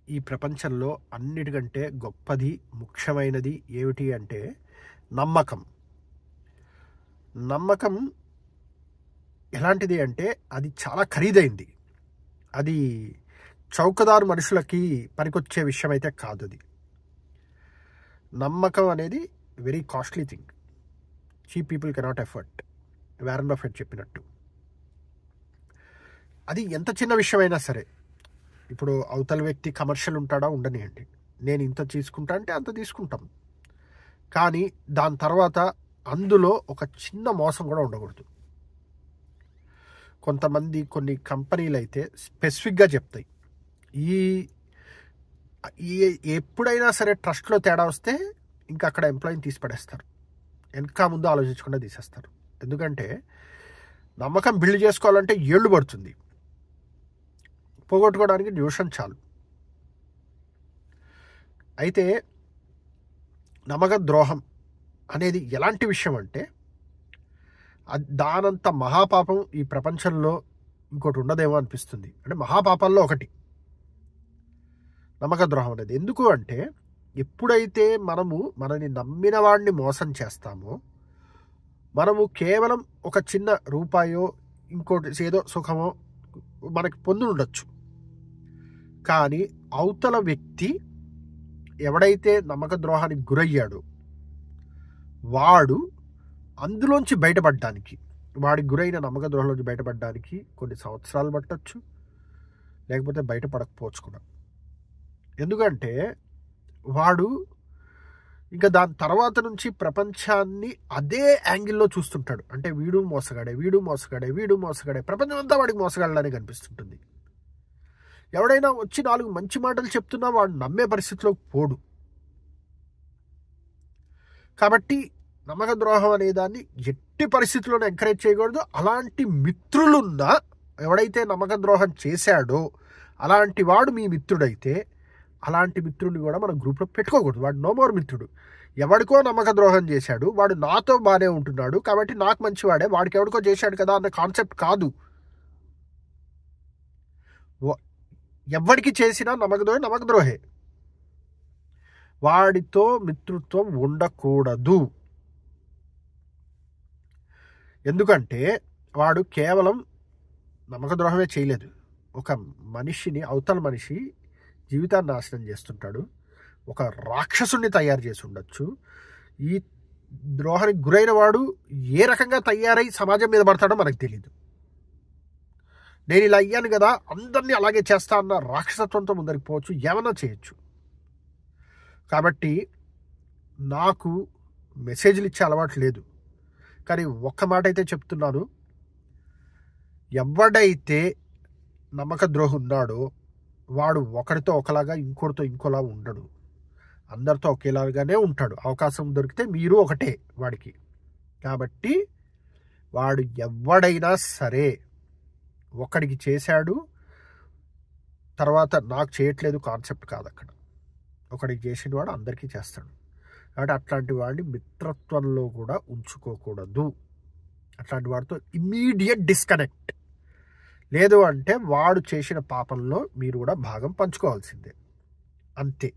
ఈ ప్రపంచంలో అన్నిటికంటే గొప్పది, ముఖ్యమైనది ఏమిటి అంటే నమ్మకం. నమ్మకం ఎలాంటిది అంటే అది చాలా ఖరీదైంది. అది చౌకదారు మనుషులకి పనికొచ్చే విషయం అయితే కాదు. అది నమ్మకం అనేది very costly thing. Cheap people cannot effort. Warren Buffett చెప్పినట్టు. అది ఎంత చిన్న విషయమైనా సరే, ఇప్పుడు అవతల వ్యక్తి కమర్షియల్ ఉంటాడా ఉండనియండి, నేను ఇంత తీసుకుంటా అంటే అంత తీసుకుంటాం. కానీ దాని తర్వాత అందులో ఒక చిన్న మోసం కూడా ఉండకూడదు. కొంతమంది కొన్ని కంపెనీలు అయితే స్పెసిఫిక్గా చెప్తాయి, ఈ ఎప్పుడైనా సరే ట్రస్ట్లో తేడా వస్తే ఇంకా అక్కడ ఎంప్లాయీని తీసి పడేస్తారు. వెనక ముందు ఆలోచించకుండా తీసేస్తారు. ఎందుకంటే నమ్మకం బిల్డ్ చేసుకోవాలంటే ఏళ్ళు పడుతుంది, పోగొట్టుకోవడానికి నిమిషం చాలు. అయితే నమ్మక ద్రోహం అనేది ఎలాంటి విషయం అంటే దానంత మహాపాపం ఈ ప్రపంచంలో ఇంకోటి ఉండదేమో అనిపిస్తుంది. అంటే మహాపాపాల్లో ఒకటి నమ్మక ద్రోహం అనేది. ఎందుకు అంటే ఎప్పుడైతే మనని నమ్మిన వాడిని మోసం చేస్తామో, మనము కేవలం ఒక చిన్న రూపాయో ఇంకోటి ఏదో సుఖమో మనకి పొంది ఉండొచ్చు. కానీ అవతల వ్యక్తి ఎవడైతే నమ్మక ద్రోహానికి గురయ్యాడో వాడు అందులోంచి బయటపడడానికి, వాడికి గురైన నమ్మక ద్రోహంలోంచి బయటపడడానికి కొన్ని సంవత్సరాలు పట్టచ్చు, లేకపోతే బయటపడకపోవచ్చు కూడా. ఎందుకంటే వాడు ఇంకా దాని తర్వాత నుంచి ప్రపంచాన్ని అదే యాంగిల్లో చూస్తుంటాడు. అంటే వీడు మోసగాడే, వీడు మోసగాడే, వీడు మోసగాడే, ప్రపంచం అంతా వాడికి మోసగాళ్ళనే కనిపిస్తుంటుంది. ఎవడైనా వచ్చి 4 మంచి మాటలు చెప్తున్నా వాడు నమ్మే పరిస్థితిలోకి పోడు. కాబట్టి నమ్మక ద్రోహం అనే దాన్ని ఎట్టి పరిస్థితుల్లోనే ఎంకరేజ్ చేయకూడదు. అలాంటి మిత్రులున్నా ఎవడైతే నమ్మక ద్రోహం చేశాడో అలాంటి వాడు మీ మిత్రుడైతే అలాంటి మిత్రుడిని కూడా మనం గ్రూప్లో పెట్టుకోకూడదు. వాడు నో మోర్ మిత్రుడు. ఎవడికో నమ్మక ద్రోహం చేశాడు, వాడు నాతో బాగానే ఉంటున్నాడు కాబట్టి నాకు మంచివాడే, వాడికి ఎవడికో చేశాడు కదా అన్న కాన్సెప్ట్ కాదు. ఎవరికి చేసినా నమ్మక ద్రోహే. వాడితో మిత్రుత్వం ఉండకూడదు. ఎందుకంటే వాడు కేవలం నమ్మక ద్రోహమే చేయలేదు, ఒక మనిషిని, అవతల మనిషి జీవితాన్ని నాశనం చేస్తుంటాడు. ఒక రాక్షసుని తయారు చేసి ఉండొచ్చు. ఈ ద్రోహానికి గురైన వాడు ఏ రకంగా తయారై సమాజం మీద పడతాడో మనకు తెలియదు. నేను ఇలా అయ్యాను కదా అందరినీ అలాగే చేస్తా అన్న రాక్షసత్వంతో ముందరికి పోవచ్చు, ఏమన్నా చేయొచ్చు. కాబట్టి నాకు మెసేజ్లు ఇచ్చే అలవాటు లేదు. కానీ ఒక్క మాట అయితే చెప్తున్నాను, ఎవడైతే నమ్మక ద్రోహి ఉన్నాడో వాడు ఒకరితో ఒకలాగా ఇంకోటితో ఇంకోలా ఉండడు. అందరితో ఒకేలాగానే ఉంటాడు. అవకాశం దొరికితే మీరు ఒకటే వాడికి. కాబట్టి వాడు ఎవడైనా సరే ఒకడికి చేశాడు, తర్వాత నాకు చేయట్లేదు కాన్సెప్ట్ కాదు అక్కడ. ఒకడికి చేసిన వాడు అందరికీ చేస్తాడు. కాబట్టి అట్లాంటి వాడిని మిత్రత్వంలో కూడా ఉంచుకోకూడదు. అట్లాంటి వాడితో ఇమ్మీడియట్ డిస్కనెక్ట్. లేదు అంటే వాడు చేసిన పాపంలో మీరు కూడా భాగం పంచుకోవాల్సిందే, అంతే.